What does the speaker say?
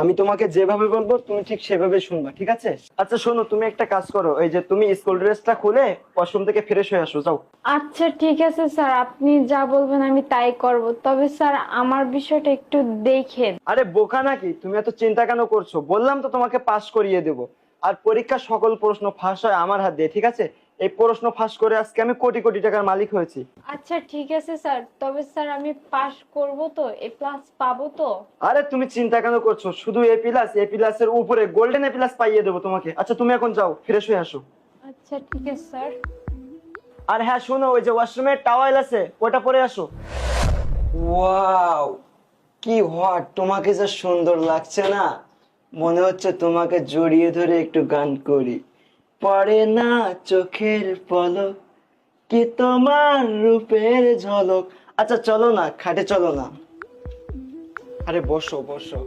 আমি তোমাকে যেভাবে বলবো তুমি ঠিক সেভাবে শুনবা, ঠিক আছে? আচ্ছা শোনো, তুমি একটা কাজ করো, এই যে তুমি স্কুল ড্রেসটা খুলে ওয়াশরুম থেকে ফ্রেশ হয়ে আসো, যাও। আচ্ছা ঠিক আছে স্যার, আপনি যা বলবেন আমি তাই করব, তবে স্যার আমার বিষয়টা একটু দেখেন। আরে বোকা নাকি তুমি? এত চিন্তা কেন করছো? বললাম তো তোমাকে পাস করিয়ে দেবো। আর পরীক্ষার সকল প্রশ্ন ফাঁস হয় আমার হাত দিয়ে, ঠিক আছে? এই প্রশ্ন ফাঁস করে আজকে আমি কোটি কোটি টাকার মালিক হয়েছি। আচ্ছা ঠিক আছে স্যার, তবে স্যার আমি পাশ করব তো? এ প্লাস পাবো তো? আরে তুমি চিন্তা কেন করছো? শুধু এ প্লাসের উপরে গোল্ডেন এ প্লাস পাইয়ে দেবো তোমাকে। আচ্ছা তুমি এখন যাও, ফ্রেশ হয়ে আসো। আচ্ছা ঠিক আছে স্যার। আর হ্যাঁ শোনো, ওই যে ওয়াশরুমের টাওয়েল আছে ওটা পরে আসো। ওয়াও, কি হট! তোমাকে যা সুন্দর লাগছে না, মনে হচ্ছে তোমাকে জড়িয়ে ধরে একটু গান করি। পড়ে না চোখের পলক, কি তোমার রূপের ঝলক। আচ্ছা চলো না, খাটে চলো না। আরে বসো বসো।